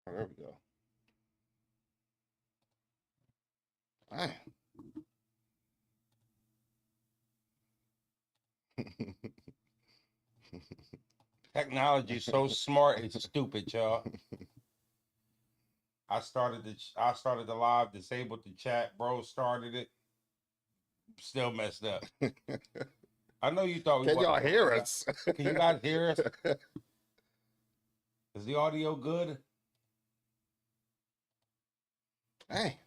Oh, there we go. All right. Technology is so smart, it's stupid, y'all. I started the live, disabled the chat. Broze started it, still messed up. I know you thought we. Can y'all hear us? Can you guys hear us? Is the audio good? Hey.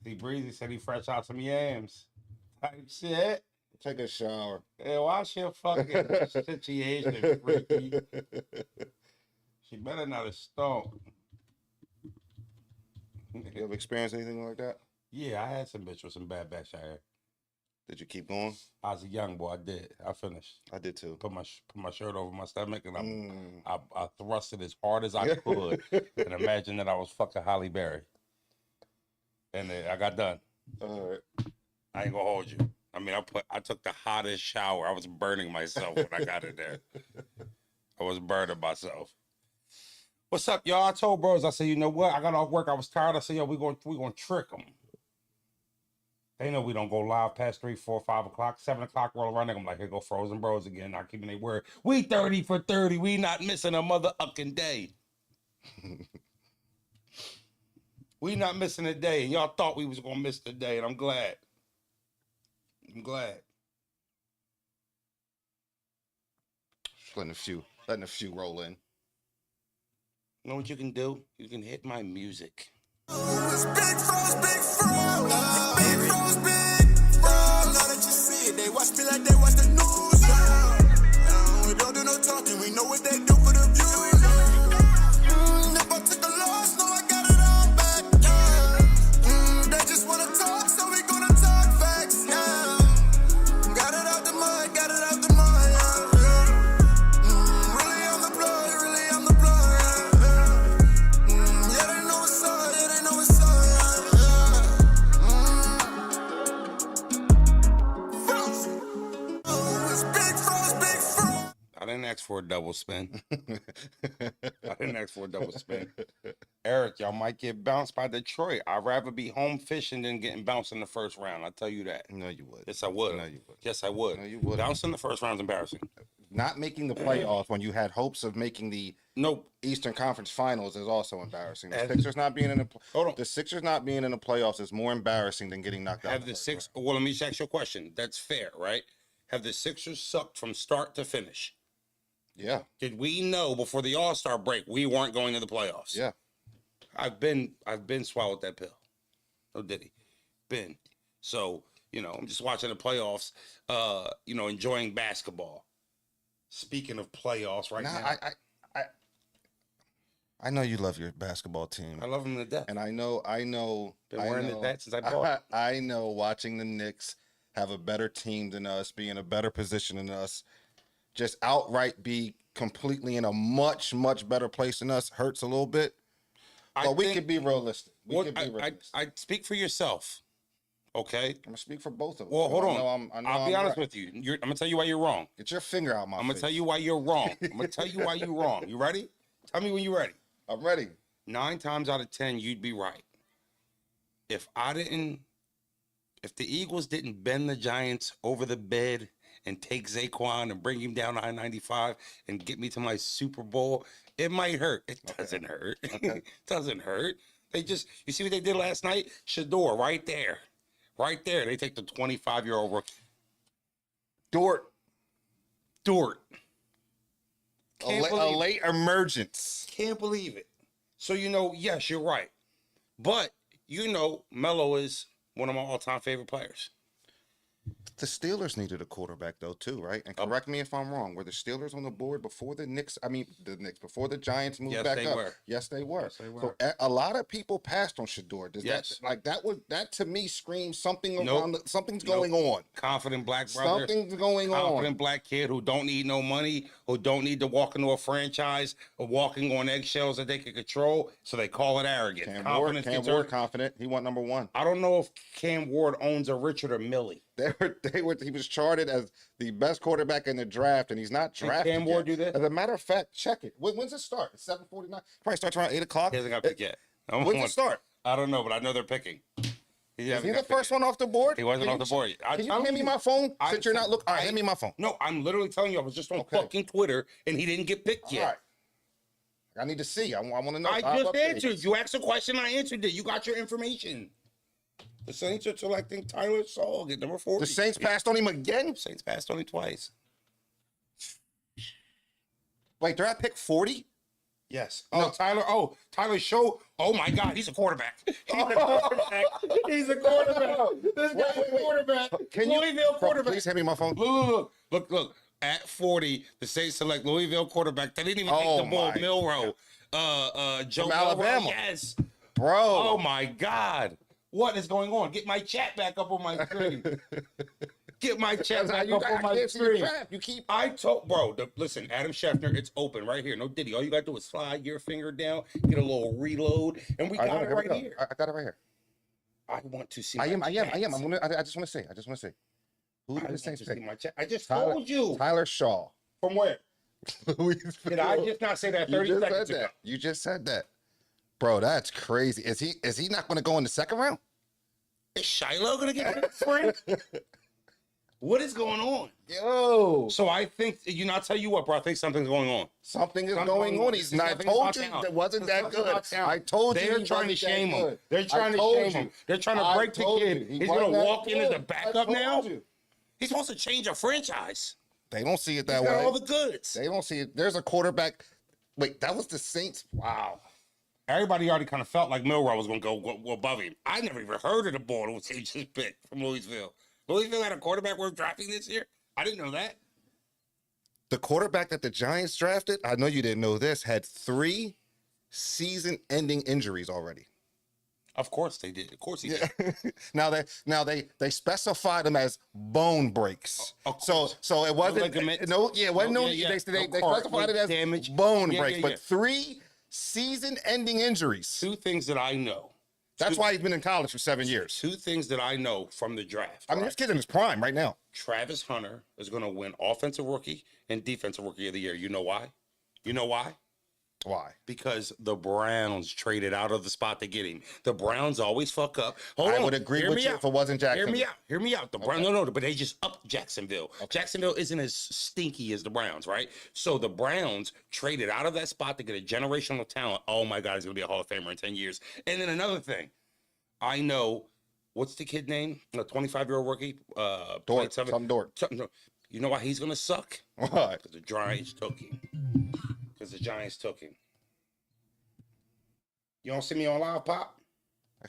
See, Breezy said he fresh out some yams. Type shit. Take a shower. Hey, wash your fucking situation, freaky. She better not have stunk. You ever experienced anything like that? Yeah, I had some bitch with some bad back hair. Did you keep going? I was a young boy. I did. I finished. I did too. Put my shirt over my stomach and I thrust it as hard as I could and imagine that I was fucking Holly Berry. And I got done. All right. I ain't gonna hold you. I mean, I took the hottest shower. I was burning myself when I got in there. I was burning myself. What's up, y'all? I told Broze, I said, you know what? I got off work. I was tired. I said, yo, we gonna trick them. They know we don't go live past 3, 4, 5 o'clock, 7 o'clock. Roll around. I'm like, here go Frozen Broze again. Not keeping their word. We 30 for 30. We not missing a motherfucking day. We not missing a day. And y'all thought we was gonna miss the day, and I'm glad. I'm glad. Just letting a few roll in. You know what you can do? You can hit my music. It's big froze, big froze. Big froze, big froze. Now that you see it, they watch me like they watch the news. We don't do no talking, we know what they do for the views. If I took a loss, no, I got it all back. They just wanna talk, so we gonna talk facts. Got it out the mud, got it out the mud. Really on the blood, really on the blood. Yeah, they know what's up, yeah, they know what's up. It's big froze, big froze. I didn't ask for a double spin. I didn't ask for a double spin. Eric, y'all might get bounced by Detroit. I'd rather be home fishing than getting bounced in the first round. I'll tell you that. No, you would. Yes, I would. No, you would. Yes, I would. No, you would. Bouncing in the first round is embarrassing. Not making the playoffs when you had hopes of making the Nope. Eastern Conference Finals is also embarrassing. The Have- Sixers not being in Hold on. the Sixers not being in the playoffs is more embarrassing than getting knocked out. Have the six? Well, let me just ask you a question. That's fair, right? Have the Sixers sucked from start to finish? Yeah, Did we know before the All-Star break we weren't going to the playoffs? yeah. I've been swallowed that pill. No diddy. Been. So, I'm just watching the playoffs, enjoying basketball. Speaking of playoffs right now. I know you love your basketball team. I love them to death. And I know Been wearing the bat since I bought it. I know watching the Knicks have a better team than us, be in a better position than us, just outright be completely in a much, much better place than us hurts a little bit. But we could be realistic. I speak for yourself, okay? I'm gonna speak for both of us. Well, hold on. I'll be honest right. with you. I'm gonna tell you why you're wrong. Get your finger out my face. I'm gonna tell you why you're wrong. I'm gonna tell you why you're wrong. You ready? Tell me when you're ready. I'm ready. 9 times out of 10, you'd be right. If the Eagles didn't bend the Giants over the bed and take Saquon and bring him down I-95 and get me to my Super Bowl, it might hurt. It doesn't hurt. Okay. It doesn't hurt. You see what they did last night? Shadour, right there. Right there. They take the 25-year-old rookie. Dort. A late emergence. Can't believe it. So, yes, you're right. But, Melo is one of my all-time favorite players. The Steelers needed a quarterback though too, right? And correct me if I'm wrong. Were the Steelers on the board before the Knicks? Before the Giants moved back up? Were. Yes, they were. Yes, they were. So a lot of people passed on Shadour. That to me screams something around. Something's going on. Confident black brother. Something's going on. Confident black kid who don't need no money, who don't need to walk into a franchise, or walking on eggshells that they can control. So they call it arrogant. Cam Ward confident. He went number 1. I don't know if Cam Ward owns a Richard or Millie. He was charted as the best quarterback in the draft, and he's not drafted. Cam Ward yet. do that? As a matter of fact, check it. When's it start? It's 7:49. Probably starts around 8:00. He hasn't got picked yet. When's it start? I don't know, but I know they're picking. Is he the first one off the board? He wasn't off the board. Can you hand me my phone since you're not looking? All right, hand me my phone. No, I'm literally telling you, I was just on fucking Twitter, and he didn't get picked yet. All right. I need to see. I want to know. I just answered. You asked a question, I answered it. You got your information. The Saints are selecting Tyler Saul at number 40. The Saints passed on him again? Saints passed on him twice. Wait, they're at pick 40? Yes. Oh, no. Tyler Show. Oh my God, he's a quarterback. He's a quarterback. He's a quarterback. This guy's a quarterback. Louisville quarterback. Please hand me my phone. Look. At 40, the Saints select Louisville quarterback. They didn't even take the ball. Milroe. Joe From Alabama. Yes. Bro. Oh my God. What is going on? Get my chat back up on my screen. Get my chat back up on my screen. I told, bro, listen, Adam Schefter, it's open right here. No Diddy. All you got to do is slide your finger down, get a little reload, and we got it right here. I got it right here. I want to see I am. I just want to say. Who did the Saints pick? I just told you. Tyler Shaw. From where? Did I just not say that 30 seconds ago? You just said that. Bro, that's crazy. Is he not going to go in the second round? Is Shiloh going to get picked, friend? What is going on? Yo. So I think, I'll tell you what, bro. I think something's going on. Something is going on. He's not. I told you that wasn't that good. I told you. They're trying to shame him. They're trying to shame him. They're trying to break the kid. He's going to walk in as a backup now? He's supposed to change a franchise. They don't see it that way. Got all the goods. They don't see it. There's a quarterback. Wait, that was the Saints? Wow. Everybody already kind of felt like Milroe was going to go above him. I never even heard of the ball that was just picked from Louisville. Louisville had a quarterback worth drafting this year? I didn't know that. The quarterback that the Giants drafted, I know you didn't know this, had 3 season-ending injuries already. Of course they did. Of course he did. now they specified them as bone breaks. So it wasn't they specified it as damage, bone breaks, but 3 season-ending injuries. 2 things that I know. That's why he's been in college for 7 years. 2 things that I know from the draft. I mean, this kid's in his prime right now. Travis Hunter is going to win Offensive Rookie and Defensive Rookie of the Year. You know why? Why? Because the Browns traded out of the spot to get him. The Browns always fuck up. I would agree with you if it wasn't Jacksonville. Hear me out. The Browns, no, but they just upped Jacksonville. Okay. Jacksonville isn't as stinky as the Browns, right? So the Browns traded out of that spot to get a generational talent. Oh my God, he's going to be a Hall of Famer in 10 years. And then another thing, I know, what's the kid name? A 25-year-old rookie? Dort. You know why he's going to suck? Why? Because the Giants took him. You don't see me on live, Pop?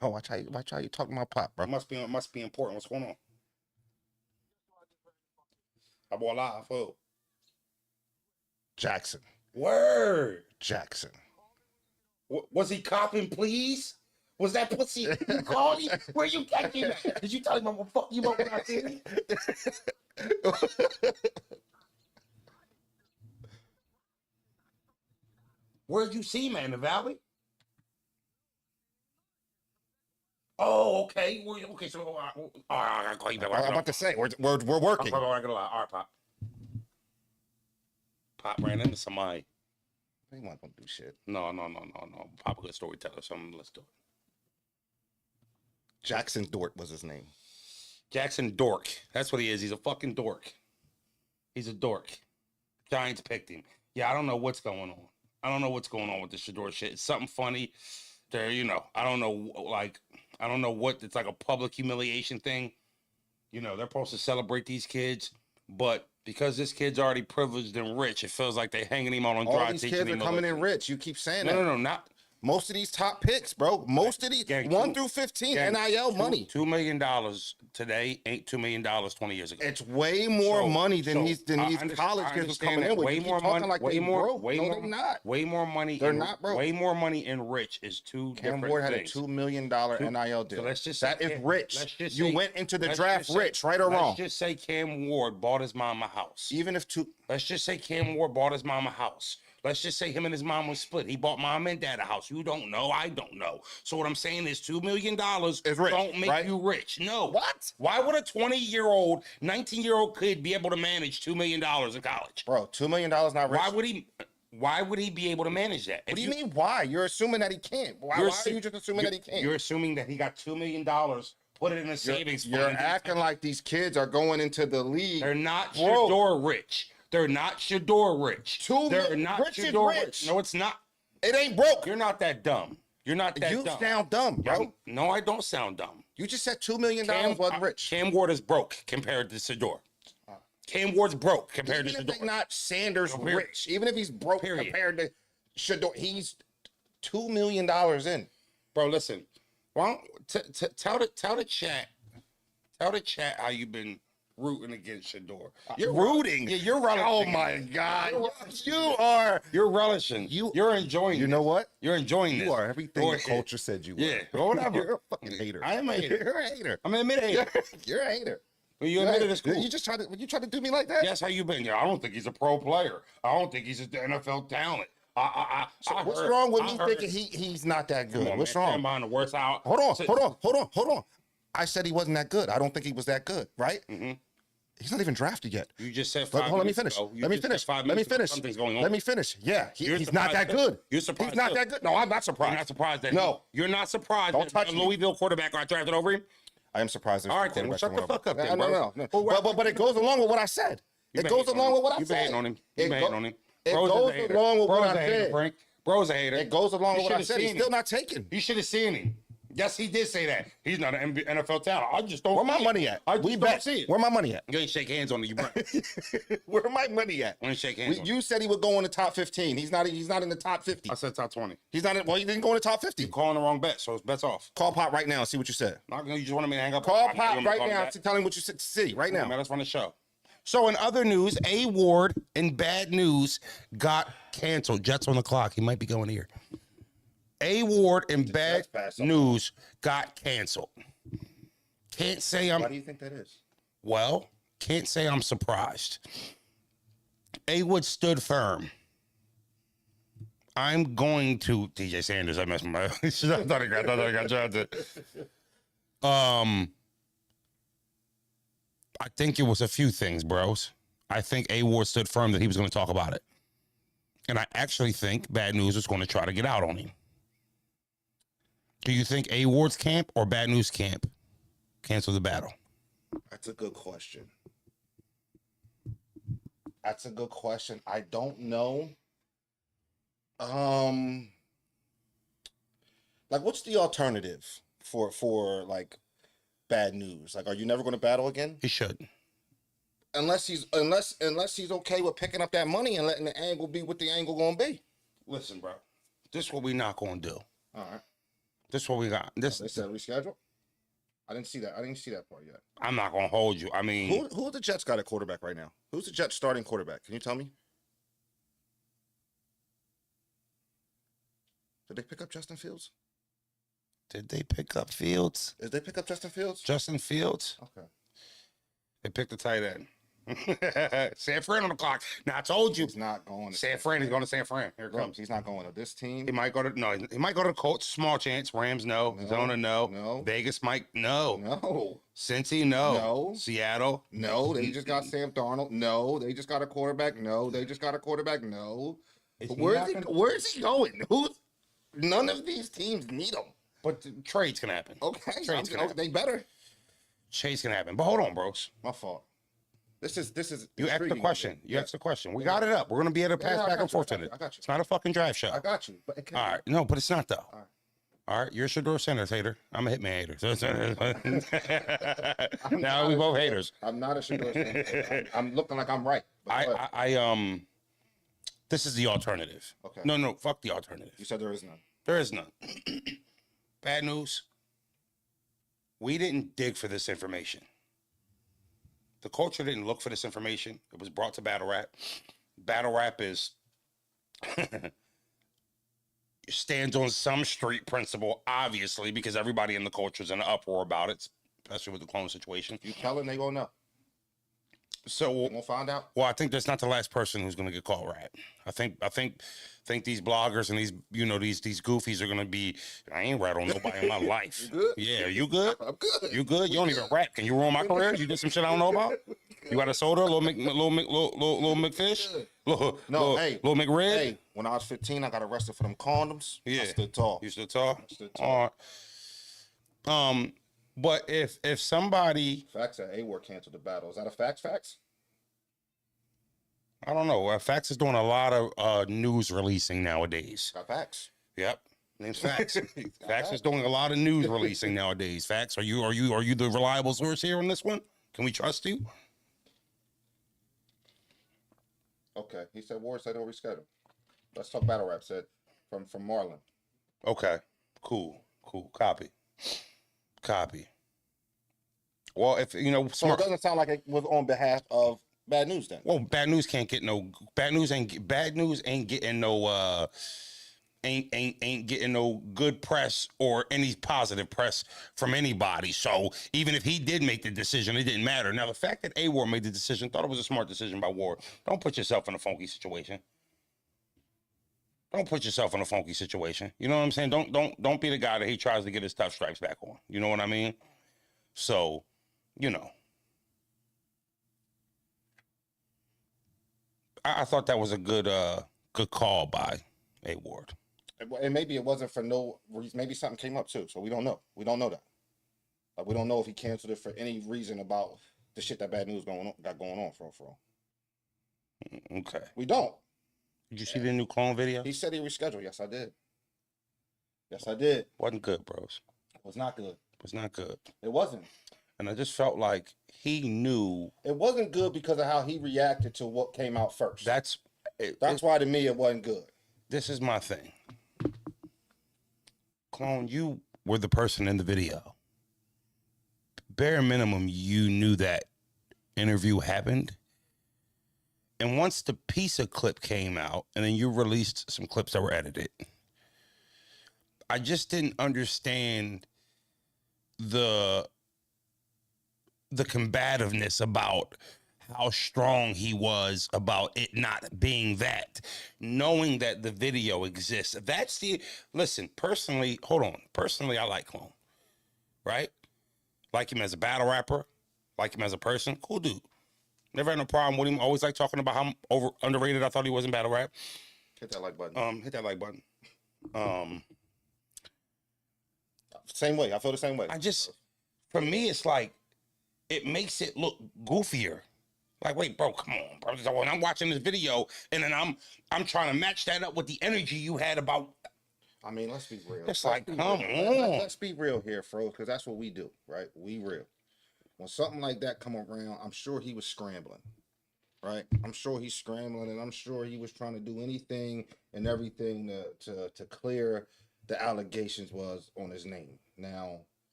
Oh, watch how you talking about Pop, bro. Must be important. What's going on? I'm on live. Oh. Jackson. Word. Jackson. Was he copping, please? Was that pussy? You called him? Where you catching that? Did you tell him I'm gonna fuck you up when I see him? Where'd you see him, in the Valley? Oh, okay. Okay, so all right, I gotta call you back. I'm about to say we're working. I'm not gonna lie. All right, Pop. Pop ran into somebody. He wasn't gonna do shit. No. Pop a good storyteller, so let's do it. Jackson Dort was his name. Jackson Dork. That's what he is. He's a fucking dork. He's a dork. Giants picked him. Yeah, I don't know what's going on. I don't know what's going on with the Shadour shit. It's something funny. There, I don't know, I don't know what, it's like a public humiliation thing. They're supposed to celebrate these kids, but because this kid's already privileged and rich, it feels like they're hanging him on dry. All these kids are coming in rich. You keep saying that. No, not. Most of these top picks, bro. Most of these 1 through 15 NIL money. $2 million today ain't $2 million 20 years ago. It's way more money than these college kids was coming in with. Way more money. Like way more. They're not. Way more money. They're not, bro. Way more money and rich is two different things. Cam Ward had a $2 million NIL deal. So let's just that is rich. You went into the draft rich, right or wrong? Let's just say Cam Ward bought his mom a house. Even if two. Let's just say Cam Ward bought his mom a house. Let's just say him and his mom was split. He bought mom and dad a house. You don't know. I don't know. So what I'm saying is $2 million Is rich, don't make right? you rich. No. What? Why would a 20-year-old, 19-year-old kid be able to manage $2 million in college? Bro, $2 million not rich. Why would he be able to manage that? What do you mean why? You're assuming that he can't. Why are you just assuming that he can't? You're assuming that he got $2 million, put it in a savings fund. You're acting like these kids are going into the league. They're not Bro. Shadour rich. They're not Shadour rich. They're not rich is Shadour rich. No, it's not. It ain't broke. You're not that dumb. You're not that You dumb. sound dumb, bro. No, I don't sound dumb. You just said $2 million wasn't rich. Cam Ward is broke compared to Shadour. Cam Ward's broke compared Even to if Shadour. they're not Sanders Period. rich, even if he's broke Period. compared to Shadour, he's $2 million in. Bro, listen. Well, tell the chat how you've been rooting against Shadour. You're rooting. Yeah, you're relishing. Oh my God, you are. You're relishing. You're enjoying. You know what? You're enjoying this. You are everything Go the ahead. culture said you were. Yeah, whatever. You're a fucking hater. I am a hater. You're a hater. I'm an admit hater. You're a hater. Well, you admitted it's cool. You just try to do me like that. Yes, how you been? Yeah, I don't think he's a pro player. I don't think he's an NFL talent. What's wrong with me thinking he's not that good? Come on, What's man. wrong? Stand behind the worst out. Hold on. I said he wasn't that good. I don't think he was that good, right? Mm-hmm. He's not even drafted yet. You just said Let 5 me minutes finish. ago. You Let me just said finish. 5 Let me minutes ago finish. something's going on. Let me finish. Yeah, You're he's not that surprised good. You're surprised He's not too. that good. No, I'm not surprised. You're not surprised that No. you're not surprised Don't that touch a me. Louisville quarterback got drafted over him. I am surprised. There's All two right, then. Well, quarterbacks shut the that went fuck up over. then, No. bro. But it goes along with what I said. You It been goes hating along on with him. what I You been said. hating on him. It You been hating on him. It Broze is goes a hater. along with what Broze I a hater, said. Frank. Broze a hater. It goes along You with what I should've said. He's seen still him. not taken. You should have seen him. Yes, he did say that. He's not an NFL talent. I just don't Where my see money it. at? I just We don't bet. see it. Where my money at? You ain't shake hands on it. You burn. Where my money at? I ain't shake hands on it. You said he would go in the top 15. He's not in the top 50. I said top 20. He's not in, well, he didn't go in the top 50. You're calling the wrong bet, so it's bets off. Call Pop right now and see what you said. You just wanted me to hang up? Call I- you Pop want me to right call him now back? and tell him what you said. See, right Yeah, now. man, let's run the show. So in other news, A Ward in bad news got canceled. Jets on the clock. He might be going here. A Ward in bad Jets pass up. news got canceled. Can't say Why do you think that is? can't say I'm surprised. A Wood stood firm. I'm going to DJ Sanders. I messed my. I thought I got drafted. I think it was a few things, bros. I think A Ward stood firm that he was going to talk about it, and I actually think Bad News was going to try to get out on him. Do you think A Ward's camp or Bad News camp cancel the battle? That's a good question. I don't know. Like, what's the alternative for like Bad News? Like, are you never going to battle again? He should. Unless he's okay with picking up that money and letting the angle be what the angle going to be. Listen, bro. This is what we not going to do. All right. This is what we got. They said reschedule. I didn't see that part yet. I'm not going to hold you. I mean, Who the Jets got at quarterback right now? Who's the Jets starting quarterback? Can you tell me? Did they pick up Justin Fields? did they pick up Fields? Did they pick up Justin Fields? Justin Fields? Okay. They picked the tight end. San Fran on the clock. Now I told you. He's not going to San Fran. He's going to San Fran. Here it Look, comes. he's not going to this team. He might go to he might go to the Colts. Small chance. Rams no. Zona no. No. Vegas might no. No. Cincy no. No. Seattle. No, they just got Sam Darnold. No, they just got a quarterback. No, they just got a quarterback. No. Where is he going? None of these teams need him. But trades can happen. Okay. Trades can happen. They better. Trades can happen. But hold on, bros. My fault. This is You asked the intriguing question. to me. You asked the question. We got it up. We're gonna be able to pass Yeah, I back got and you, forth I in got it. you, I got you. It's not a fucking drive show. I got you. But it can't All right. No, but it's not though. All right. All right, you're a Shadour Sanders hater. I'm a Hitman hater. So now we both haters. I'm not a Shadour Sanders. I'm looking like I'm right. But go ahead. This is the alternative. Okay. No, fuck the alternative. You said there is none. There is none. Bad news. We didn't dig for this information. The culture didn't look for this information. It was brought to battle rap. Battle rap is stands on some street principle, obviously, because everybody in the culture is in an uproar about it, especially with the clone situation. You tell them they gonna know. So We're gonna find out. well, I think that's not the last person who's gonna get called rat. I think these bloggers and these these goofies are gonna be. I ain't rat on nobody in my life. You good? Yeah, you good? I'm good. You good? You don't even rap. Can you ruin my career? You did some shit I don't know about. You got a soda, little McFish, little McRed. Hey, when I was 15, I got arrested for them condoms. Yeah, I stood tall. You stood tall. Stood tall. All right. But if somebody, Facts that A-War canceled the battle. Is that a fact? Facts? I don't know, Fax is doing a lot of news releasing nowadays. Got facts. Yep. Name's Fax. Fax is doing a lot of news releasing nowadays. Fax, are you the reliable source here on this one? Can we trust you? Okay. He said Ward said he'll reschedule. Let's talk battle rap, said from Marlon. Okay. Cool. Copy. Well, if So it doesn't sound like it was on behalf of Bad News then. Well, bad news ain't getting no ain't getting no good press or any positive press from anybody. So even if he did make the decision, it didn't matter. Now the fact that A-War made the decision, thought it was a smart decision by War. Don't put yourself in a funky situation. Don't put yourself in a funky situation. You know what I'm saying? Don't be the guy that he tries to get his tough stripes back on. You know what I mean? So, I thought that was a good call by A Ward. And maybe it wasn't for no reason. Maybe something came up too. So we don't know. We don't know that. Like, we don't know if he canceled it for any reason about the shit that Bad News got going on for real. Okay. We don't. Did you see the new clone video? He said he rescheduled. Yes, I did. Yes, I did. Wasn't good, bros. It was not good. Was not good. It wasn't. And I just felt like he knew. It wasn't good because of how he reacted to what came out first. That's why to me it wasn't good. This is my thing. Clone, you were the person in the video. Bare minimum, you knew that interview happened. And once the piece of clip came out, and then you released some clips that were edited, I just didn't understand the combativeness about how strong he was about it not being that, knowing that the video exists. That's listen, personally, hold on. Personally, I like Clone, right? Like him as a battle rapper, like him as a person. Cool dude. Never had no problem with him. Always like talking about how underrated I thought he was in battle rap. Hit that like button. Hit that like button. Same way. I feel the same way. For me, it's like, it makes it look goofier. Like, wait, bro, come on, bro. So when I'm watching this video, and then I'm trying to match that up with the energy you had about. I mean, let's be real. It's like, come on. Let's be real here, Fro, because that's what we do, right? We real. When something like that come around, I'm sure he was scrambling, right? I'm sure he's scrambling, and I'm sure he was trying to do anything and everything to clear the allegations was on his name. Now,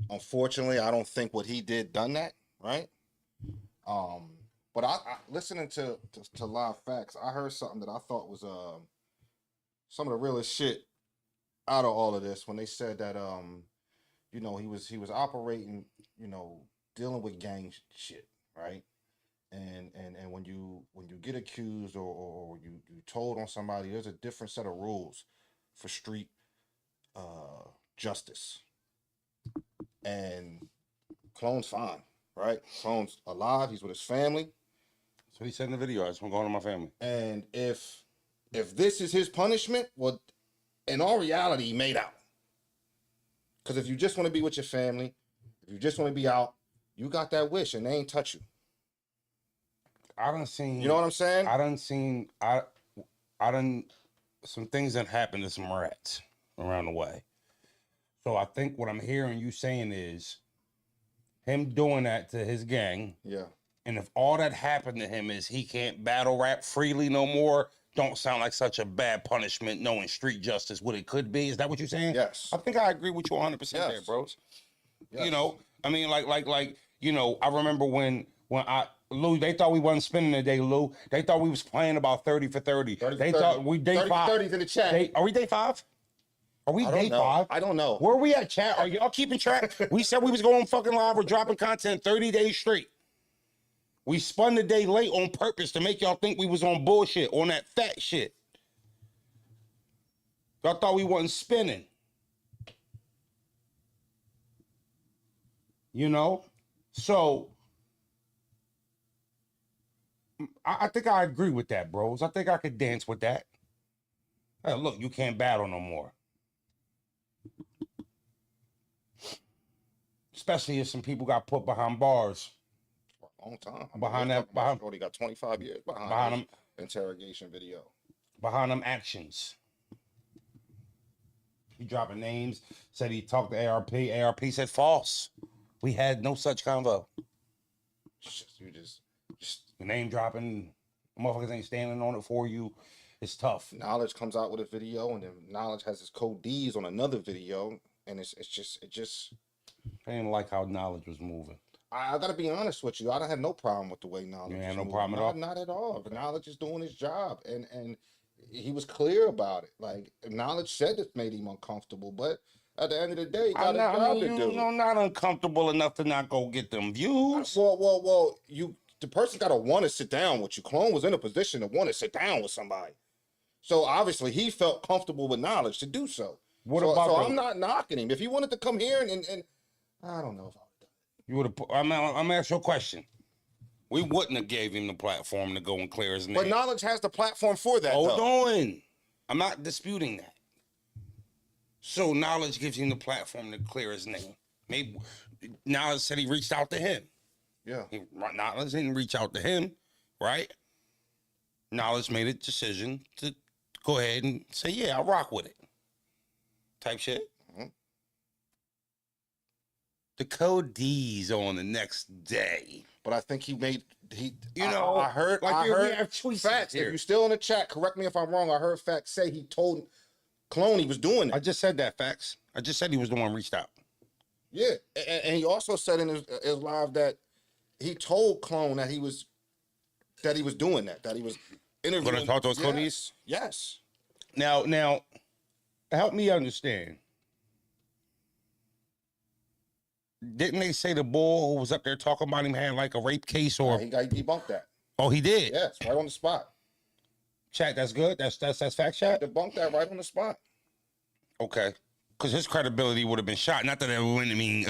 unfortunately, I don't think what he did done that, right? But I listening to Live Facts, I heard something that I thought was some of the realest shit out of all of this when they said that he was operating, dealing with gang shit, right? And when you get accused or you told on somebody, there's a different set of rules for street justice. And Clone's fine, right? Clone's alive. He's with his family. That's what he said in the video. I just want to go to my family. And if this is his punishment, well, in all reality, he made out. Because if you just want to be with your family, if you just want to be out, you got that wish, and they ain't touch you. I done seen. You know what I'm saying? I done some things that happened to some rats around the way. So I think what I'm hearing you saying is him doing that to his gang. Yeah. And if all that happened to him is he can't battle rap freely no more, don't sound like such a bad punishment knowing street justice what it could be. Is that what you're saying? Yes. I think I agree with you 100% there, bros. Yes. I mean, I remember when Lou, they thought we wasn't spinning today, Lou. They thought we was playing about 30 for 30. They thought we day 5. 30's in the chat. Are we day 5? Are we day 5? I don't know. Where are we at, chat? Are y'all keeping track? We said we was going fucking live. We're dropping content 30 days straight. We spun the day late on purpose to make y'all think we was on bullshit, on that fat shit. Y'all thought we wasn't spinning. You know? So, I think I agree with that, bros. I think I could dance with that. Hey, look, you can't battle no more. Especially if some people got put behind bars. For a long time. Behind he got 25 years behind his interrogation video. Behind them actions. He dropping names, said he talked to ARP. ARP said false. We had no such convo. You just The name dropping, motherfuckers ain't standing on it for you. It's tough. Knowledge comes out with a video, and then Knowledge has his code D's on another video, and it just. I didn't like how Knowledge was moving. I gotta be honest with you. I don't have no problem with the way Knowledge. You had is no moving. problem at all? Not at all. But Knowledge is doing his job, and he was clear about it. Like Knowledge said it made him uncomfortable, but at the end of the day, he got a job to do. Not uncomfortable enough to not go get them views. Well, the person gotta want to sit down with you. Clone was in a position to want to sit down with somebody. So obviously he felt comfortable with Knowledge to do so. I'm not knocking him. If he wanted to come here and I don't know if I would have done it. You would have. I'm gonna ask you a question. We wouldn't have gave him the platform to go and clear his name. But Knowledge has the platform for that. Hold on. I'm not disputing that. So Knowledge gives him the platform to clear his name. Maybe Knowledge said he reached out to him. Yeah. Knowledge didn't reach out to him, right? Knowledge made a decision to go ahead and say, yeah, I'll rock with it. Type shit. Mm-hmm. The code D's on the next day. But I think I heard we have choices Facts. here. If you're still in the chat, correct me if I'm wrong. I heard Facts say he told Clone he was doing it. I just said that, Facts. I just said he was the one reached out. Yeah, and he also said in his live that he told Clone that he was doing that he was interviewing. Gonna talk to those code D's? Yes. Now, help me understand. Didn't they say the boy who was up there talking about him had like a rape case or? He debunked that. Oh, he did. Yes, right on the spot. Chat, that's good. That's fact, chat. Debunked that right on the spot. Okay, because his credibility would have been shot. Not that it wouldn't mean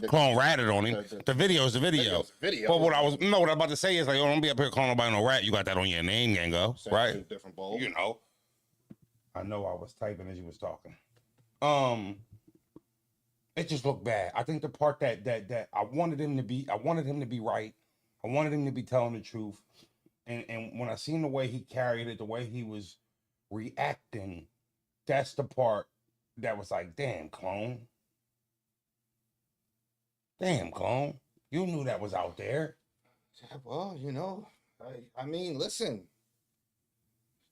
Clone ratted on him. The video is the video. But what I was about to say is like, oh, don't be up here calling nobody no rat. You got that on your name, Gango, right? Different bowl. You know. I know I was typing as you was talking. It just looked bad. I think the part that I wanted him to be right. I wanted him to be telling the truth. And when I seen the way he carried it, the way he was reacting, that's the part that was like, damn, Clone. Damn, Clone. You knew that was out there. Yeah, well, I mean, listen.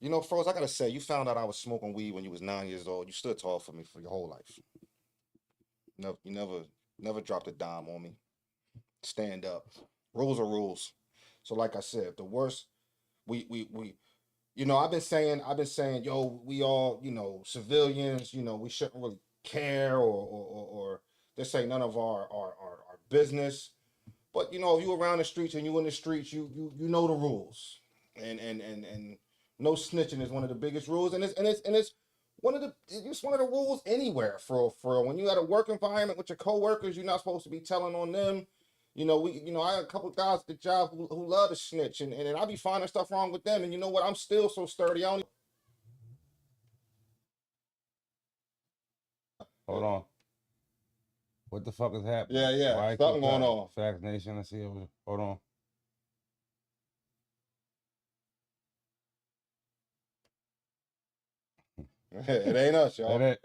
Froze, I gotta say, you found out I was smoking weed when you was 9 years old. You stood tall for me for your whole life. No, you never dropped a dime on me. Stand up. Rules are rules. So like I said, the worst, we I've been saying, yo, we all, civilians, we shouldn't really care or this ain't none of our business. But if you around the streets and you in the streets, you know the rules. And no snitching is one of the biggest rules, and it's one of the rules anywhere for when you at a work environment with your coworkers, you're not supposed to be telling on them. I had a couple of guys at the job who love to snitch, and I be finding stuff wrong with them, and you know what? I'm still so sturdy. Hold on. What the fuck is happening? Yeah. Something going on. Facts Nation, I see it. Hold on. It ain't us, y'all.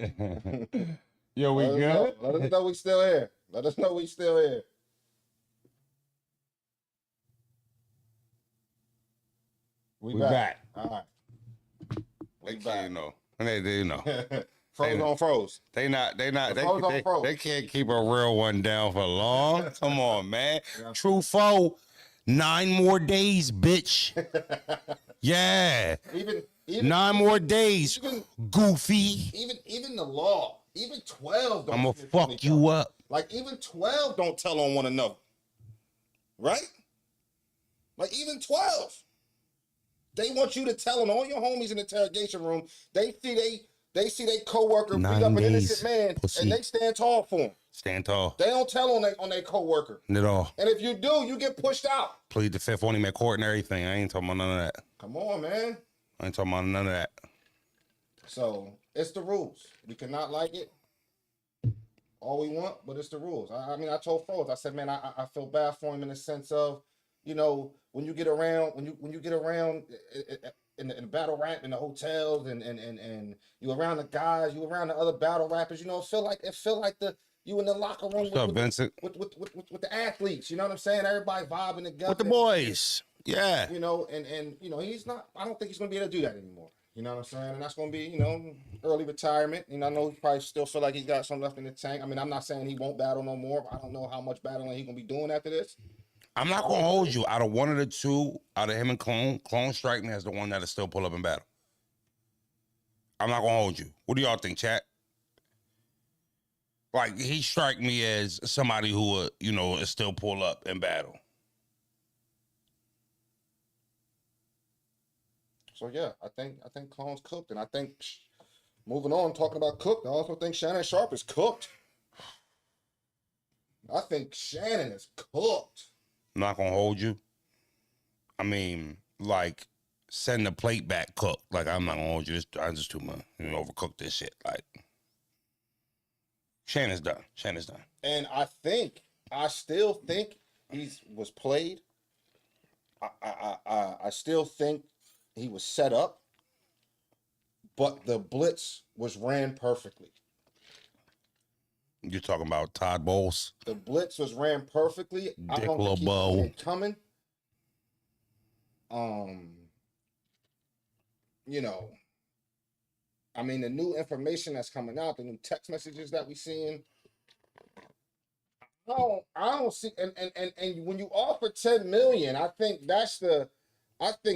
Yo, we good? Let us know we still here. Let us know we still here. We back. All right. We back. They know. Froze on froze. They can't keep a real one down for long. Come on, man. Yeah. True foe. 9 more days, bitch. Yeah. Even 9 more days, goofy. Even the law, even 12 don't. I'm gonna fuck you up. Like even 12 don't tell on one another, right? Like even 12. They want you to tell on all your homies in the interrogation room. They see their coworker beat 9 up an days, innocent man, pussy. and they stand tall for him. Stand tall. They don't tell on their coworker. At all. And if you do, you get pushed out. Plead the fifth on him at court and everything. I ain't talking about none of that. Come on, man. I ain't talking about none of that. So it's the rules. We cannot like it all we want, but it's the rules. I mean, I told Froze, I said, man, I feel bad for him in the sense of, you know, when you get around in the battle rap in the hotels and you around the guys, you around the other battle rappers, you know, it feel like you in the locker room What's up, Vincent? with the athletes. You know what I'm saying? Everybody vibing together With the boys. Yeah. You know, and you know, I don't think he's gonna be able to do that anymore. You know what I'm saying? And that's gonna be, you know, early retirement. You know, I know he probably still feel like he's got some left in the tank. I mean, I'm not saying he won't battle no more, but I don't know how much battling he's gonna be doing after this. I'm not gonna hold you. Out of one of the two, out of him and Clone strike me as the one that'll still pull up and battle. I'm not gonna hold you. What do y'all think, chat? Like, he strike me as somebody who would, you know, still pull up and battle. So yeah, I think Clone's cooked, and I think moving on, talking about cooked, I also think Shannon Sharpe is cooked. I think Shannon is cooked. I'm not gonna hold you. I mean, like, send the plate back cooked. Like, I'm not gonna hold you. I'm just too much. You know, overcooked this shit. Like, Shannon's done. Shannon's done. And I still think he was played. I still think he was set up, but the blitz was ran perfectly. You're talking about Todd Bowles? The blitz was ran perfectly. I don't think he saw it coming. You know, I mean, the new information that's coming out, the new text messages that we seeing. I don't see, and when you offer $10 million, I think that's the the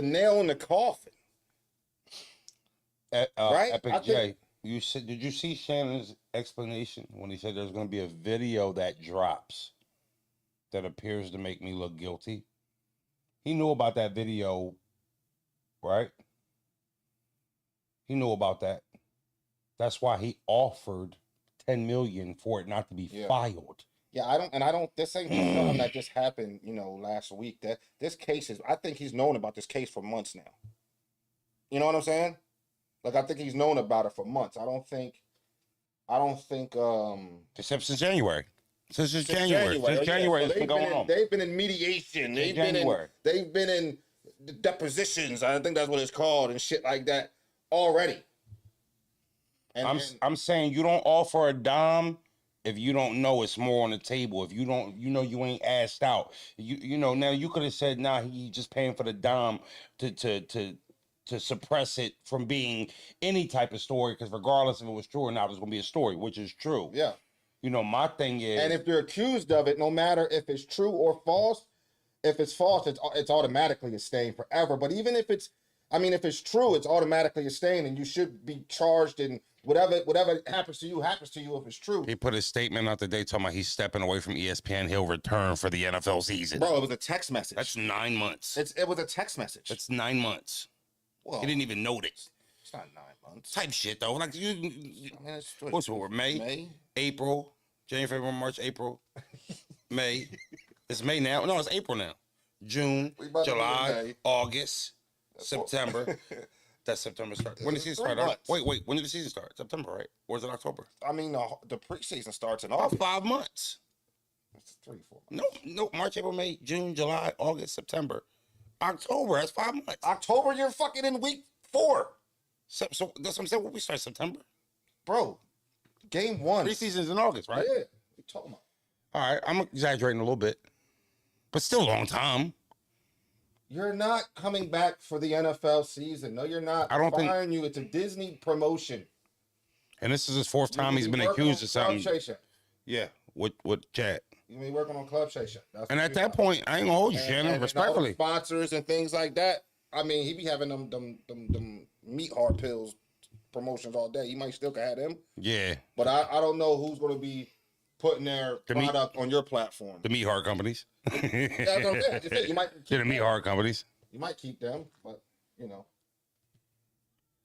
nail in the coffin. Right? Epic J, did you see Shannon's explanation when he said there's going to be a video that drops that appears to make me look guilty? He knew about that video, right? He knew about that. That's why he offered $10 million for it not to be filed. Yeah, this ain't just something that just happened, you know, last week. That this case I think he's known about this case for months now. You know what I'm saying? Like, I think he's known about it for months. I don't think Since January. Since January. Since January, it's been going on. They've been in mediation. They've been in depositions. I think that's what it's called and shit like that already. And I'm saying you don't offer a dime if you don't know it's more on the table. If you don't, you know, you ain't asked out. You know, now you could have said, nah, he just paying for the dime to suppress it from being any type of story, because regardless if it was true or not, there's gonna be a story, which is true. Yeah. You know, my thing is, and if you're accused of it, no matter if it's true or false, if it's false, it's automatically a stain forever. But even if it's true, it's automatically a stain, and you should be charged, and whatever happens to you if it's true. He put a statement out today talking about he's stepping away from ESPN. He'll return for the NFL season. Bro, it was a text message. That's 9 months. It was a text message. That's 9 months. Well, he didn't even notice. It's not 9 months. Type shit though. Like what's what? May, April, January, February, March, April, May. It's May now. No, it's April now. June, July, August, September. That's September start. When did the season start? Wait. When did the season start? September, right? Or is it October? I mean, the preseason starts in August. August. 5 months. That's 3-4 months. No. March, April, May, June, July, August, September, October. That's 5 months. October, you're fucking in week 4. So that's what I'm saying. When we start September, bro. Game 1. Preseason's in August, right? Yeah. What you talking about? All right, I'm exaggerating a little bit, but still a long time. You're not coming back for the NFL season. No, you're not. I don't think you. It's a Disney promotion. And this is his 4th time he's been accused of something. Yeah, with Chad. You be working on Club Chase. And at that point, I ain't gonna hold you, Shannon. Respectfully, and sponsors and things like that. I mean, he be having them meat hard pills promotions all day. He might still have them. Yeah. But I don't know who's gonna be putting their product on your platform. The meat hard companies. That's what I'm saying. I just said you might keep The meat hard companies. You might keep them, but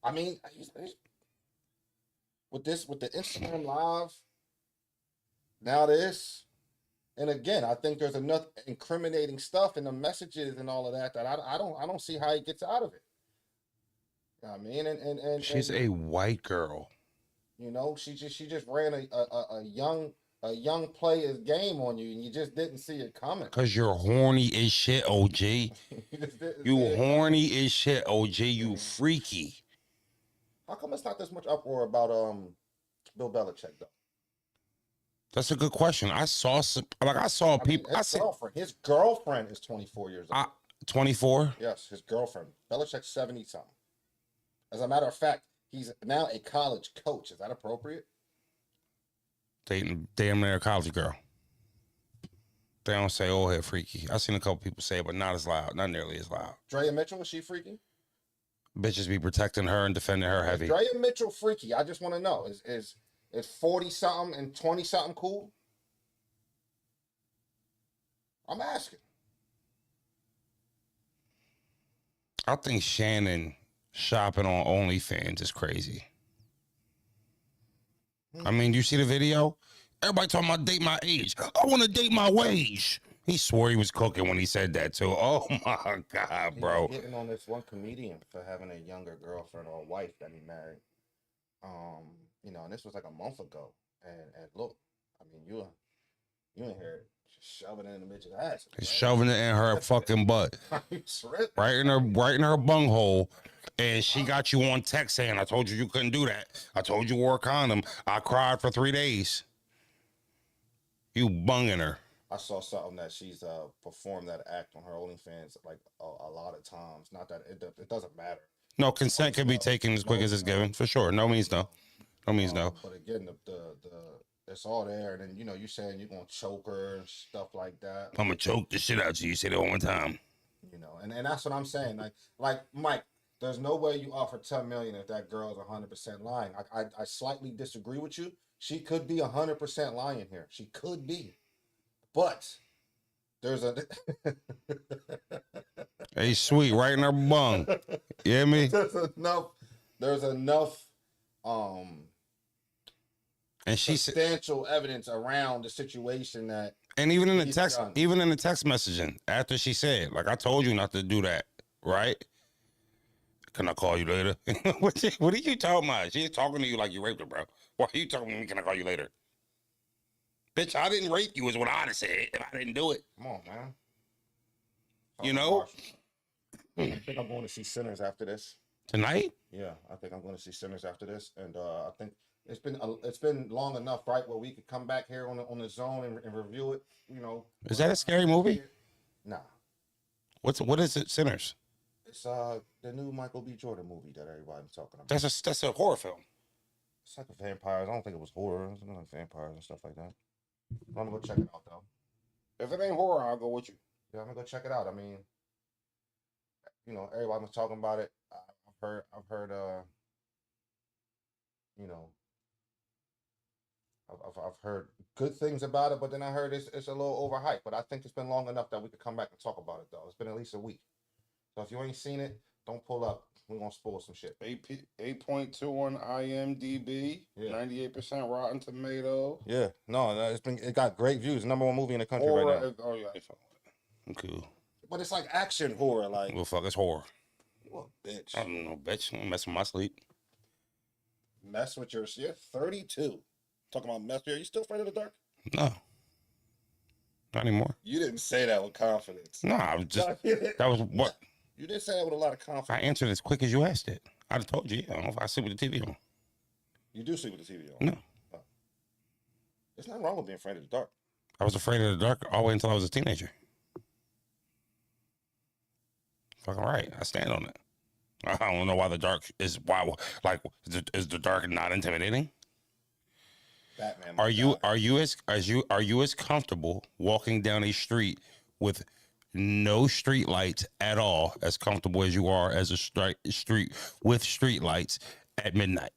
I mean, with the Instagram Live, now this, and again, I think there's enough incriminating stuff in the messages and all of that I don't see how he gets out of it. You know what I mean, and she's a white girl. She just ran a young player's game on you, and you just didn't see it coming. Cause you're horny as shit, OG. You horny as shit, OG. You freaky. How come it's not this much uproar about Bill Belichick though? That's a good question. I saw people. His girlfriend is 24 years old. 24? Yes, his girlfriend. Belichick's 70 something. As a matter of fact, he's now a college coach. Is that appropriate? Dating damn near a college girl. They don't say old head freaky. I've seen a couple people say it, but not as loud, not nearly as loud. Drea Mitchell, is she freaky? Bitches be protecting her and defending her heavy. Is Drea Mitchell freaky? I just want to know. Is 40 something and 20 something cool? I'm asking. I think Shannon shopping on OnlyFans is crazy. I mean, you see the video? Everybody talking about date my age. I want to date my wage. He swore he was cooking when he said that too. Oh my God, bro. He's getting on this one comedian for having a younger girlfriend or a wife that he married. And this was like a month ago. And look, I mean, you in here just shoving it in the bitch's ass. He's shoving it in her fucking butt. right in her bunghole. And she got you on text saying, I told you couldn't do that. I told you wore a condom. I cried for 3 days. You bunging her. I saw something that she's performed that act on her OnlyFans like a lot of times. Not that it doesn't matter. No, consent can be taken as quick as it's given, for sure. No means no. No means no. But again, the it's all there, and then you're saying you're gonna choke her and stuff like that. I'm gonna choke the shit out of you. You said it one time. And that's what I'm saying. Like Mike, there's no way you offer $10 million if that girl is 100% lying. I slightly disagree with you. She could be 100% lying here. She could be, but there's a hey, sweet, right in her bung. You hear me? There's enough and she substantial evidence around the situation that. And even in the text, messaging after she said, like, I told you not to do that, right? Can I call you later? What are you talking about? She's talking to you like you raped her, bro. Why are you talking to me? Can I call you later? Bitch, I didn't rape you is what I'd have said if I didn't do it. Come on, man. I think I'm going to see Sinners after this. Tonight? Yeah, I think I'm going to see Sinners after this. And I think it's been long enough, right, where we could come back here on the zone and review it, Is that a scary movie? Nah. What is it, Sinners? It's the new Michael B. Jordan movie that everybody's talking about. That's a horror film. It's like a vampires. I don't think it was horror. It's like vampires and stuff like that. I'm gonna go check it out though. If it ain't horror, I'll go with you. Yeah, I'm gonna go check it out. I mean, everybody was talking about it. I've heard I've heard good things about it, but then I heard it's a little overhyped. But I think it's been long enough that we could come back and talk about it though. It's been at least a week. So if you ain't seen it, don't pull up. We're gonna spoil some shit. 8.2 on IMDb, yeah. 98% Rotten Tomato. Yeah, no, it got great views. #1 movie in the country horror, right now. Oh yeah, I saw it. Cool. But it's like action horror, like. Well, fuck, it's horror. What, bitch? I don't know, bitch. I'm messing with my sleep. Mess with your. You're 32. Talking about mess. Are you still afraid of the dark? No. Not anymore. You didn't say that with confidence. No, I was just. That was what. You didn't say that with a lot of confidence. I answered as quick as you asked it. I'd have told you. I don't know if I sleep with the TV on. You do sleep with the TV on? No. Oh. There's nothing wrong with being afraid of the dark. I was afraid of the dark all the way until I was a teenager. Fucking right. I stand on it. I don't know why the dark is is the dark not intimidating? Batman. Are you as comfortable walking down a street with no street lights at all as comfortable as you are as a street with street lights at midnight?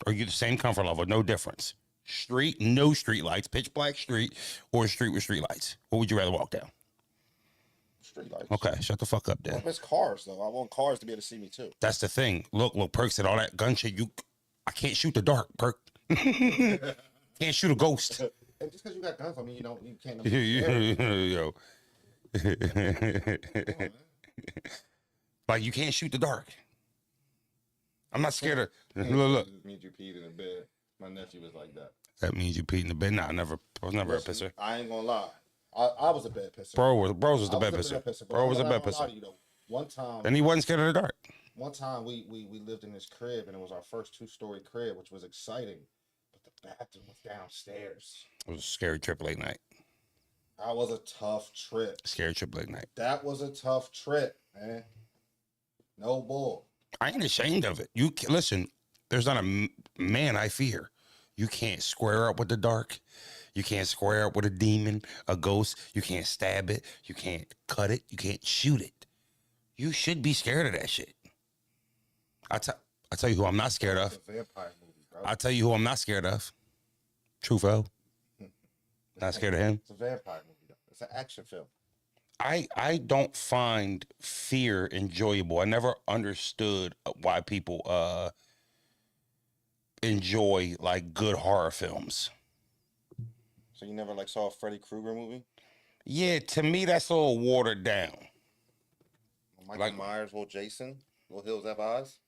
Are you the same comfort level? No difference. Street, no street lights, pitch black street, or a street with street lights? What would you rather walk down? Street lights. Okay, shut the fuck up then. Well, it's cars though. I want cars to be able to see me too. That's the thing. Look, Perk said all that gun shit. I can't shoot the dark, Perk. Can't shoot a ghost. And just because you got guns, I mean, you can't. Yo. Come on, Like, you can't shoot the dark. I'm not scared of. man. Look. It means you peed in the bed. My nephew was like that. That means you peed in the bed. Nah, I was never a Listen, pisser. I ain't gonna lie. I was a bed pisser. Broze was the I bed was a pisser. but Bro was a I'm bed not gonna lie pisser. to you, though. One time, And he wasn't scared of the dark. we lived in this crib, and it was our first 2-story crib, which was exciting. But the bathroom was downstairs. It was a scary trip late night. That was a tough trip. Scary trip late night. That was a tough trip, man. No bull. I ain't ashamed of it. Listen, there's not a man I fear. You can't square up with the dark. You can't square up with a demon, a ghost. You can't stab it. You can't cut it. You can't shoot it. You should be scared of that shit. I tell you who I'm not scared of. It's a vampire movie, bro. I tell you who I'm not scared of. Truffaut. Not scared of him. It's a vampire movie, though. It's an action film. I don't find fear enjoyable. I never understood why people enjoy like good horror films. So you never like saw a Freddy Krueger movie? Yeah, to me that's a little watered down. Michael Like- Myers, Will Jason, Will Hills Have Eyes.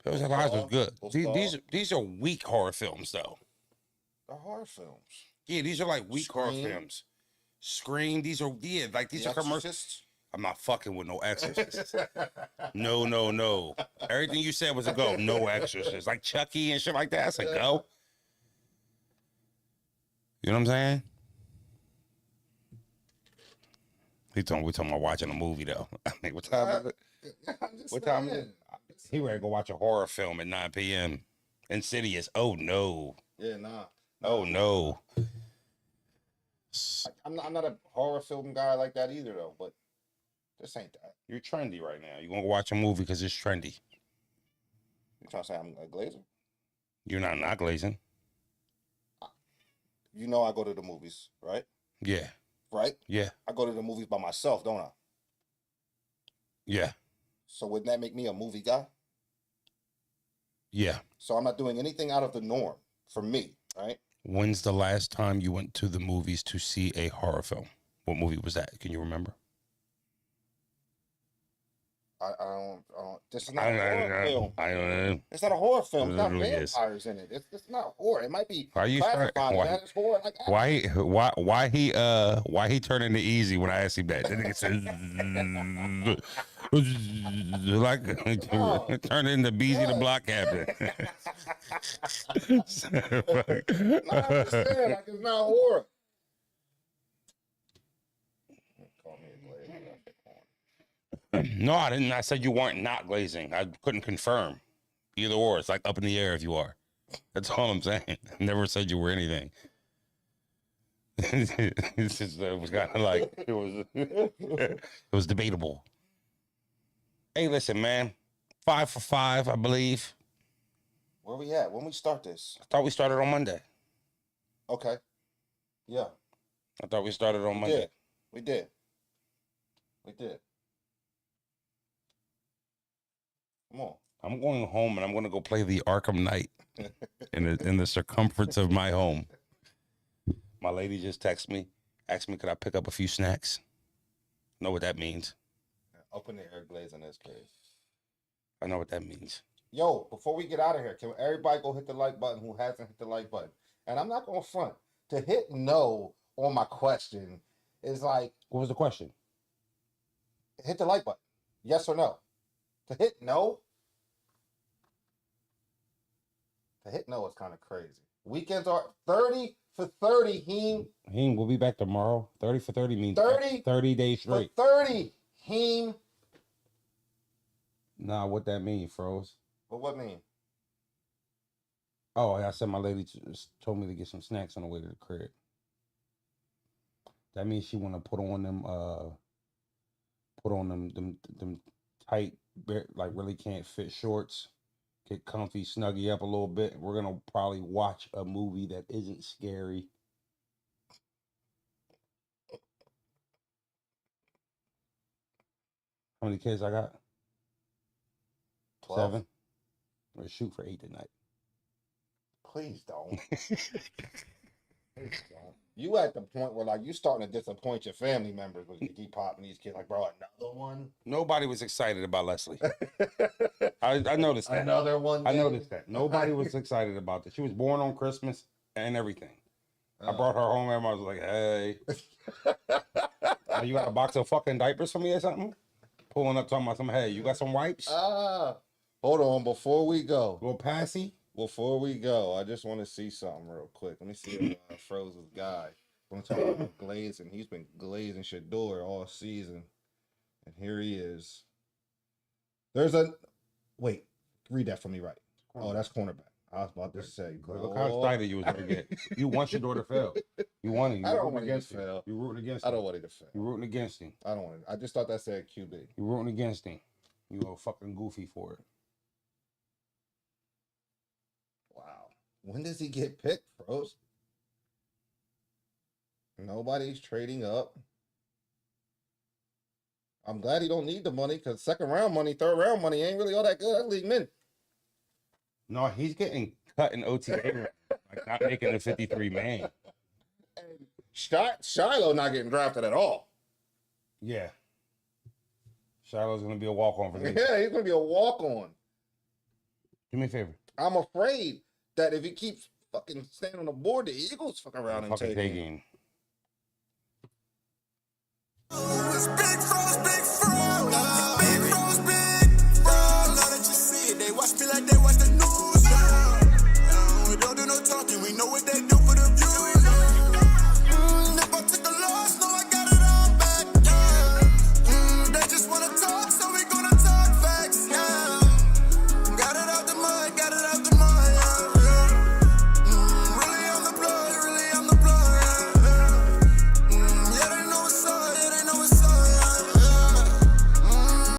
Those Have Eyes was good. Those These are weak horror films though. They're horror films. Yeah, these are like weak horror Scream. films. Scream, these are like these The are commercials. Exorcist? I'm not fucking with no Exorcist. No. Everything you said was a go. No Exorcist. Like Chucky and shit like that. That's a go. You know what I'm saying? We talking about watching a movie though. I mean, what time is it? I'm just What time is saying. it? He ready to go watch a horror film at 9 p.m. Insidious. Oh no. Yeah, nah. Oh no. I'm not a horror film guy like that either, though. But this ain't that. You're trendy right now. You gonna go watch a movie because it's trendy. You trying to say I'm a glazer? You're not glazing. You know I go to the movies, right? Yeah. Right? Yeah. I go to the movies by myself, don't I? Yeah. So wouldn't that make me a movie guy? Yeah. So I'm not doing anything out of the norm for me, right? When's the last time you went to the movies to see a horror film? What movie was that? Can you remember? I don't. This is not a horror film. I don't know. It's not a horror film. It's not It really is. vampires in it. It's not horror. It might be Why you classified why- as horror. Like Why he turned into easy when I asked him that? That nigga said like turned into Beezy the Block Captain. no, I'm just saying, like it's not horror. Call me a glazer. No, I didn't. I said you weren't not glazing. I couldn't confirm either or. It's like up in the air if you are. That's all I'm saying. I never said you were anything. It's just, it was kind of like it was debatable. Hey, listen, man. 5 for 5, I believe. Where we at? When we start this? I thought we started on Monday. Okay. Yeah, I thought we started on we Monday. did. We did. We did. Come on. I'm going home and I'm going to go play the Arkham Knight in the circumference of my home. My lady just texted me, asked me could I pick up a few snacks. Know what that means. Open the air glaze on this case. I know what that means. Yo, before we get out of here, can everybody go hit the like button who hasn't hit the like button? And I'm not going to front. To hit no on my question is like, What was the question? hit the like button. Yes or no? To hit no? To hit no is kind of crazy. Weekends are 30 for 30, Heem. Heen, we'll be back tomorrow. 30 for 30 means 30 days For straight. 30, Heem. Nah, what that mean, froze? But what mean? Oh, I said my lady just told me to get some snacks on the way to the crib. That means she want to put on them tight, like really can't fit shorts get comfy, snuggy up a little bit. We're gonna probably watch a movie that isn't scary. How many kids I got? 12? 7. We're shoot for 8 tonight. Please don't. Please don't. You at the point where like you starting to disappoint your family members when you keep popping these kids. Like, bro, another one. Nobody was excited about Leslie. I noticed that. Another one. I Dave? noticed that. Nobody was excited about that. She was born on Christmas and everything. I brought her home and I was like, hey. You got a box of fucking diapers for me or something? Pulling up talking about some, hey, you got some wipes? Hold on, before we go. Little passy? Before we go, I just want to see something real quick. Let me see if Froze's guy. I'm talking about glazing. He's been glazing Shadour all season. And here he is. There's a wait, read that for me right. Oh, that's cornerback. I was about to say, Look how excited you was gonna get. You want Shadour to fail. You want it. You I don't rooting want him against to him. fail. You rooting against I him. don't want him to fail. You rooting against him. I don't want it. I just thought that said QB. You rooting against him. You a fucking goofy for it. Wow. When does he get picked, Froze? Nobody's trading up. I'm glad he don't need the money because second round money, third round money ain't really all that good. That league men. No, he's getting cut in OTA, like not making a 53 man. And Shiloh not getting drafted at all. Yeah. Shiloh's gonna be a walk on for me. Yeah, he's gonna be a walk on. Do me a favor. I'm afraid that if he keeps fucking staying on the board, the Eagles fuck around and Fucking take take him. him. It's Big Froze,